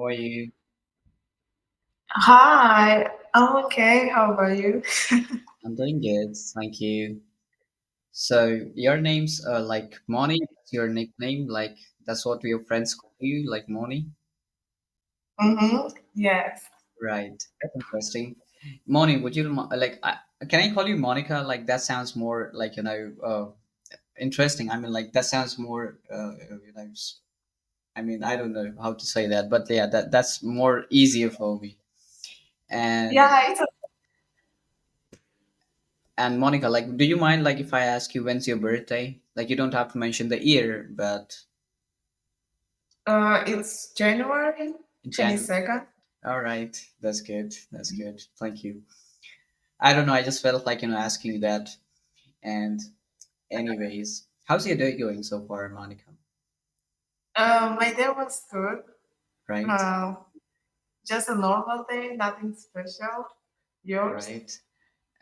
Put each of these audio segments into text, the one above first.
How are you? Hi, I'm okay. How about you? I'm doing good, thank you. So your name's like Moni, that's your nickname, like that's what your friends call you, like Moni? Yes. Right. That's interesting. Moni, would you can I call you Monica? Like that sounds more like interesting. I mean, like that sounds more I mean, I don't know how to say that, but yeah, that's more easier for me. And Yeah, And Monica, like, do you mind like if I ask you when's your birthday? Like, you don't have to mention the year, but it's January Jan. 22nd. All right, that's good. That's good. Thank you. I don't know. I just felt like asking you that. And anyways, how's your day going so far, Monica? My day was good. Right, Uh, just a normal day, nothing special. Yours? right.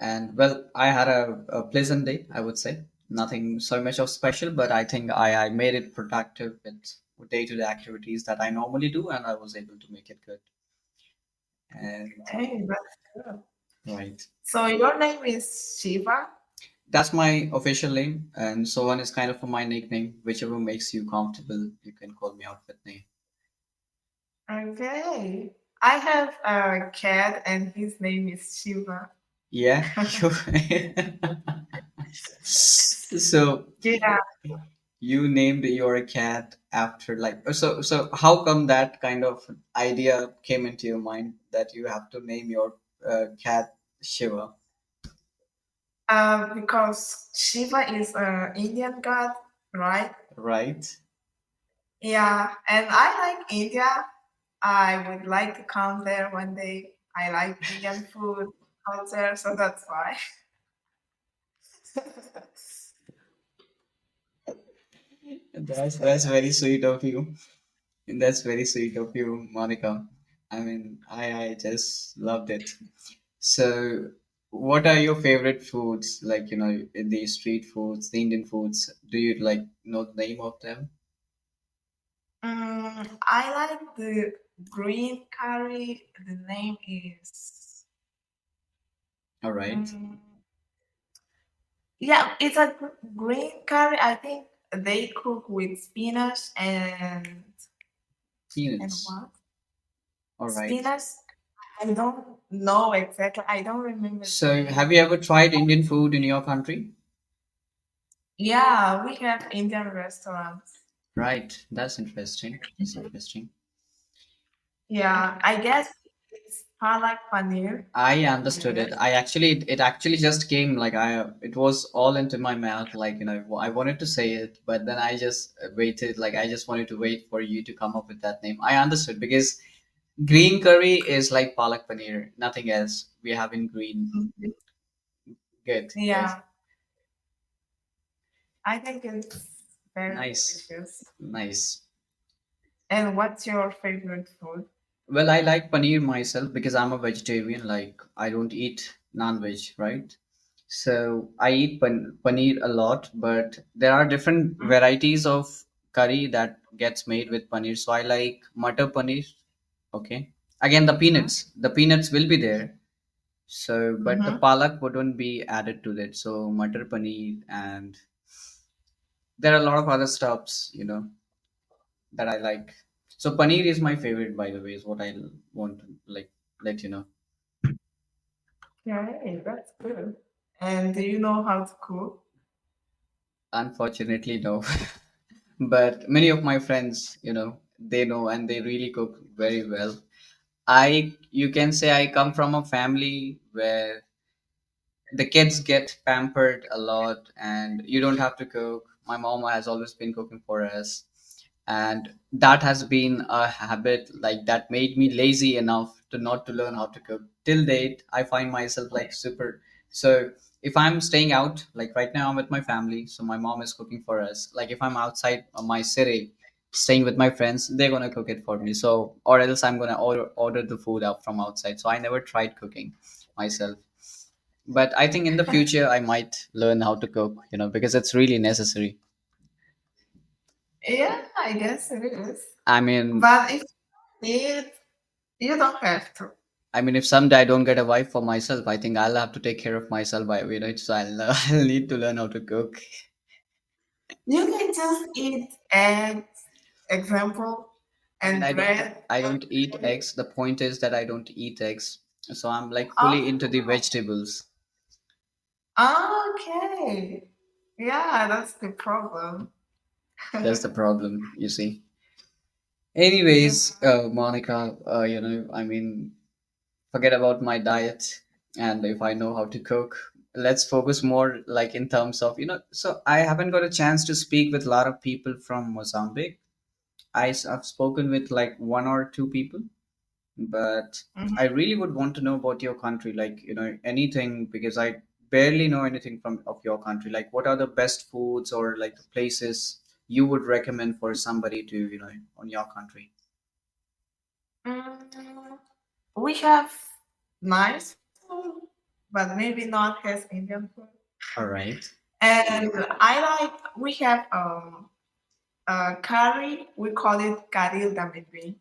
And well, I had a pleasant day. I would say nothing so much of special, but I think I made it productive with day-to-day activities that I normally do, and I was able to make it good. And Hey, that's good. right. So your name is Shiva? That's my official name, and so on is kind of my nickname. Whichever makes you comfortable, you can call me out with name. Okay. I have a cat and his name is Shiva. Yeah, you. So Yeah. you named your cat after so how come that kind of idea came into your mind that you have to name your cat Shiva, Because Shiva is an Indian god, right? right? Yeah, and I like India. I would like to come there one day. I like Indian food, culture, so that's why. That's very sweet of you. That's very sweet of you, Monica. I mean, I just loved it. So, what are your favorite foods? Like, the street foods, the Indian foods. Do you like know the name of them? I like the green curry. The name is. All right. Mm, yeah, it's a green curry. I think they cook with spinach and Peanuts. what? All right. Spinach. I don't know exactly. I don't remember the So, have name. you ever tried Indian food in your country? Yeah, we have Indian restaurants. Right. That's interesting. That's interesting. Yeah, I guess it's Palak Paneer, I I understood it. guess. It actually just came like it was all into my mouth. Like, I wanted to say it, but then I just waited. Like, I just wanted to wait for you to come up with that name. I understood because green curry is like Palak Paneer, nothing else. We have in green. Mhm. Good, good. Yeah, I think it's very Nice, delicious. nice. And what's your favorite food? Well, I like paneer myself because I'm a vegetarian. Like, I don't eat non-veg, right? So I eat paneer a lot, but there are different varieties of curry that gets made with paneer. So I like Matar Paneer. Okay. Again, the peanuts will be there. So, but the Mm-hmm. palak wouldn't be added to that. So Matar Paneer, and there are a lot of other stuffs, that I like. So paneer is my favorite, by the way, is what I want to like let you know. Okay, that's good. And do you know how to cook? Unfortunately, no. But many of my friends, they know and they really cook very well. You can say I come from a family where the kids get pampered a lot and you don't have to cook. My mom has always been cooking for us, and that has been a habit like that made me lazy enough to not to learn how to cook. Till date I find myself like super. So if I'm staying out, like right now I'm with my family, so my mom is cooking for us. Like if I'm outside of my city staying with my friends, they're gonna cook it for me. So or else I'm gonna order the food out from outside. So I never tried cooking myself, but I think in the future I might learn how to cook, because it's really necessary. Yeah, I guess it is. I mean, But if It you don't have to. I mean, if someday I don't get a wife for myself, I think I'll have to take care of myself by so I'll need to learn how to cook. You can just eat eggs, example, I mean, and bread. I don't eat eggs. The point is that I don't eat eggs, so I'm like fully Oh, into the vegetables. okay. Yeah, that's the problem. That's the problem, you see. Yeah. Anyways, Monica, I mean, forget about my diet, and if I know how to cook, let's focus more like in terms of So I haven't got a chance to speak with a lot of people from Mozambique. I've spoken with like one or two people, but I Mhm. really would want to know about your country, like anything, because I barely know anything from of your country. Like, what are the best foods or like the places you would recommend for somebody to on your country? Mm, we have nice food, but maybe not as Indian food. All right, And we have curry, we call it caril da amendoim.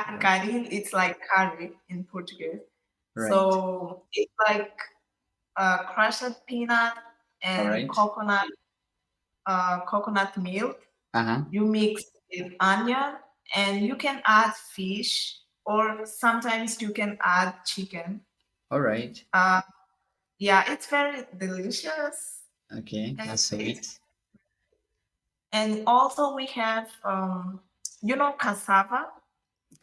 right, Caril, it's like curry in Portuguese. right, So it's like crushed peanut all and right. coconut milk. Uh-huh. You mix with onion, and you can add fish, or sometimes you can add chicken. All right. Uh, yeah, it's very delicious, Okay, and that's sweet. also we have cassava.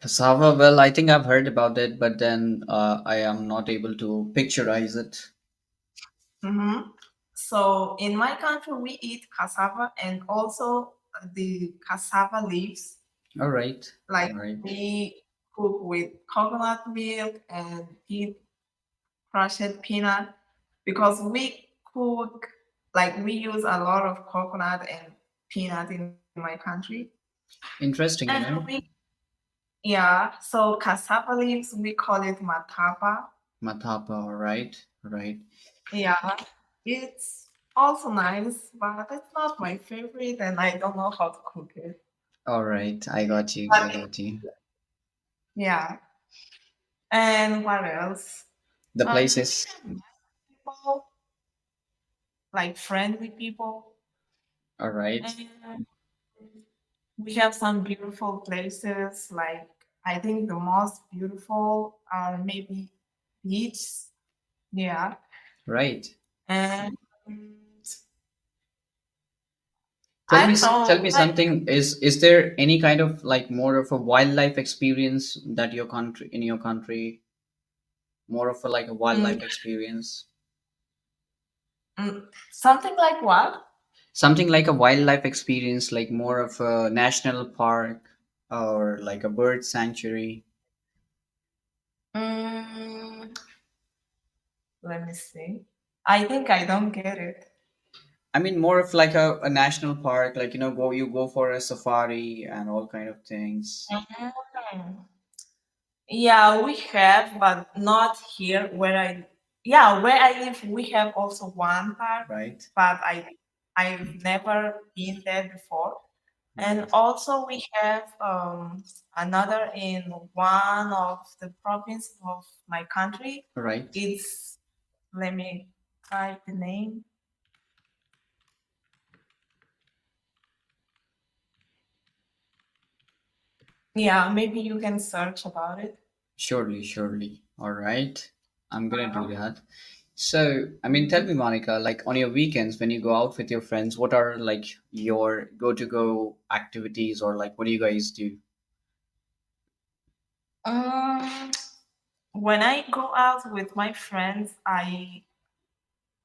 Cassava, well, I think I've heard about it, but then I am not able to picturize it. Hmm. So in my country, we eat cassava and also the cassava leaves. All right, Like all right, we cook with coconut milk and crushed peanut because we cook like we use a lot of coconut and peanut in my country. interesting. And so cassava leaves we call it matapa. Matapa. All right, all right, Yeah, it's also nice, but it's not my favorite, and I don't know how to cook it. all right. I got you. I But got you. yeah, and what else? The We places. have nice people, like friendly people, All right, and we have some beautiful places. Like I think the most beautiful are maybe beaches. Yeah, right. and I don't Tell know, me like. something. Is there any kind of like more of a wildlife experience that your country in your country more of a like a mm, wildlife experience? Something like what? Something like a wildlife experience, like more of a national park or like a bird sanctuary. Mm, let me see. I think I don't get it. I mean, more of like a national park, like you go for a safari and all kind of things, Mm. Yeah, we have, but not here where I. Yeah, where I live, we have also one park, right? but I've never been there before. And Right, also we have another in one of the province of my country. right. It's let me type the name. Yeah, maybe you can search about it. Surely, surely. All right, I'm gonna do that. So, I mean, tell Mhm. me, Monica, like on your weekends when you go out with your friends, what are like your go activities or like what do you guys do? Um, when I go out with my friends, I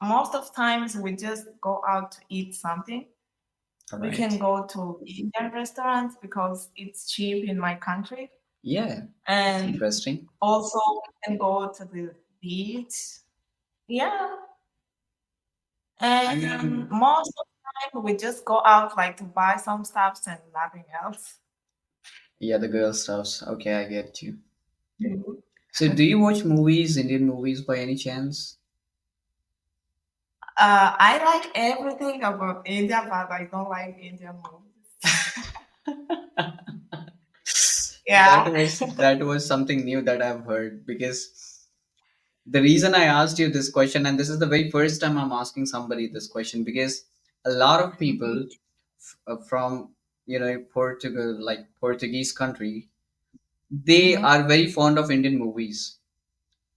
most of times we just go out to eat something. All We can right. go to Indian restaurants because it's cheap in my country, Yeah, that's and interesting. also we can go to the beach. Yeah, I and mean, most of the time we just go out like to buy some stuff and nothing else. yeah, the girl stuffs. Okay, I get you. Mhm. So, do you watch movies, Indian movies by any chance? I like everything about India, but I don't like Indian movies. Yeah. That was something new that I've heard, because the reason I asked you this question, and this is the very first time I'm asking somebody this question, because a lot of people from, Portugal, like Portuguese country, they Mhm. are very fond of Indian movies.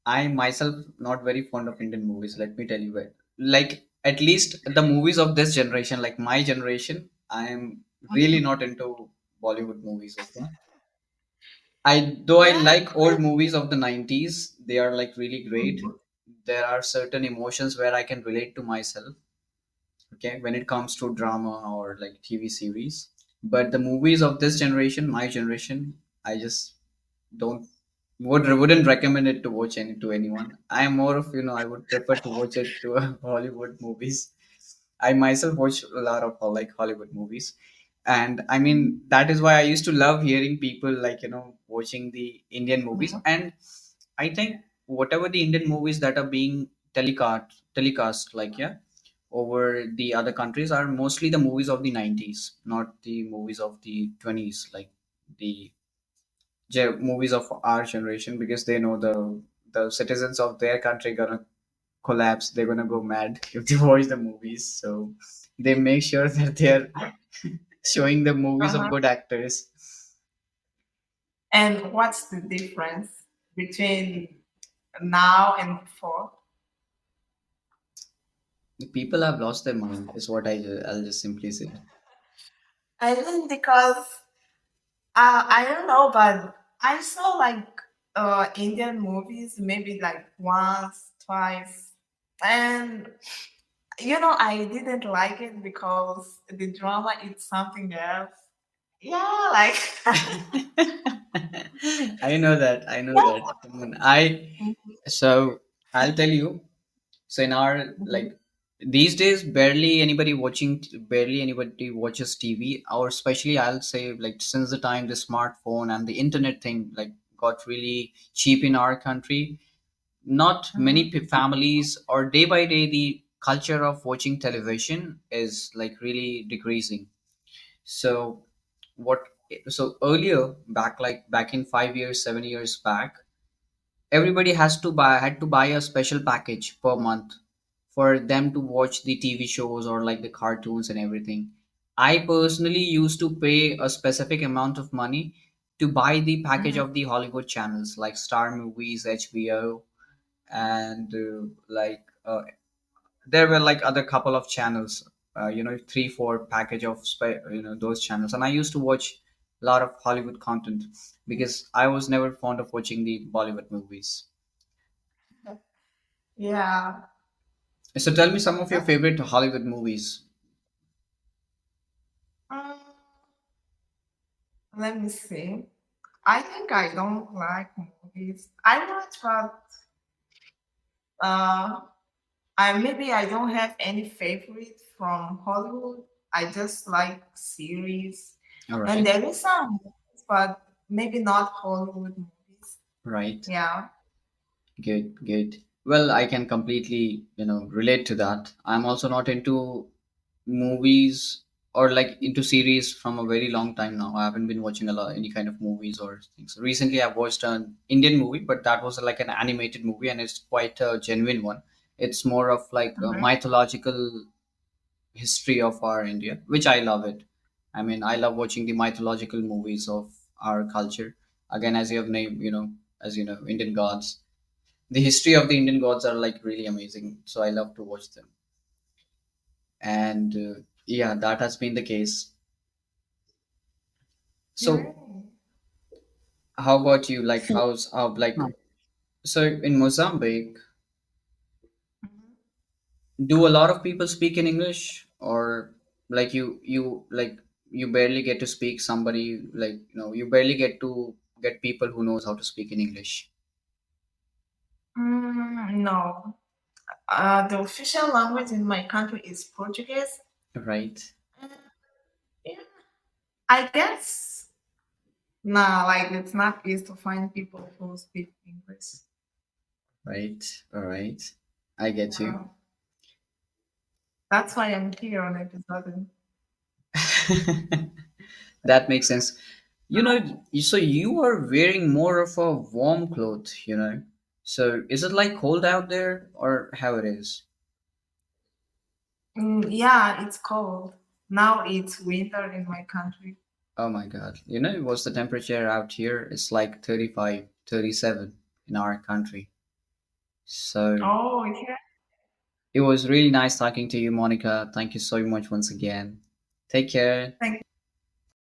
I myself not very fond of Indian movies. Let me tell you why. Like, at least the movies of this generation, like my generation, I am really not into Bollywood movies. Okay, I Yeah. like old movies of the 90s. They are like really great. Mhm. There are certain emotions where I can relate to myself. Okay, when it comes to drama or like TV series, but the movies of this generation, my generation, I just don't wouldn't recommend it to watch to anyone. I am more of, I would prefer to watch it to Hollywood movies. I myself watch a lot of like Hollywood movies, and I mean that is why I used to love hearing people like, watching the Indian movies. Mhm. And I think whatever the Indian movies that are being telecast, like, yeah, over the other countries are mostly the movies of the 90s, not the movies of the 20s, like the movies of our generation, because they know the citizens of their country gonna collapse, they're gonna go mad if they watch the movies. So they make sure that they're showing the movies of Uh-huh. good actors. And what's the difference between now and before? People have lost their mind is what I'll just simply say. I think because I don't know, but I saw like Indian movies maybe like once, twice, and I didn't like it because the drama is something else. Yeah, like I know yeah. that. I Mhm. so I'll tell you. So in our, Mhm. like, these days, barely anybody watches TV, or especially I'll say, like, since the time the smartphone and the internet thing like got really cheap in our country, not many Mhm. families, or day by day the culture of watching television is like really decreasing. So what? So earlier, back in 5 years, 7 years back, everybody had to buy a special package per month for them to watch the TV shows or like the cartoons and everything. I personally used to pay a specific amount of money to buy the package Mhm. of the Hollywood channels like Star Movies, HBO, and there were like other couple of channels, 3 4 package of those channels, and I used to watch a lot of Hollywood content because I was never fond of watching the Bollywood movies. Yeah. So tell me some of your favorite Hollywood movies. Mm, let me see. I think I don't like movies. I watch, but uh, I don't have any favorite from Hollywood. I just like series, All and right. there is some movies, but maybe not Hollywood movies. Right. Yeah. Good, good. Well, I can completely, relate to that. I'm also not into movies or like into series from a very long time now. I haven't been watching a lot any kind of movies or things. Recently, I watched an Indian movie, but that was like an animated movie, and it's quite a genuine one. It's more of like a Mhm. mythological history of our India, which I love it. I mean, I love watching the mythological movies of our culture. Again, as you have named, as you know, Indian gods. The history of the Indian gods are like really amazing, so I love to watch them. And yeah, that has been the case. Yeah. So, how about you? Like, how's how like so in Mozambique? Mhm. Do a lot of people speak in English, or like you barely get to speak somebody, like, you barely get to get people who knows how to speak in English, No. The official language in my country is Portuguese. right? Mm, yeah. I guess nah, like it's not easy to find people who speak English. Right. All right. I get you. Yeah. That's why I'm here on episode. That makes sense. So you are wearing more of a warm cloth. So is it like cold out there or how it is? Yeah, it's cold. Now it's winter in my country. Oh my God. What's the temperature out here? It's like 35, 37 in our country. So Oh, yeah. it was really nice talking to you, Monica. Thank you so much once again. Take care. Thank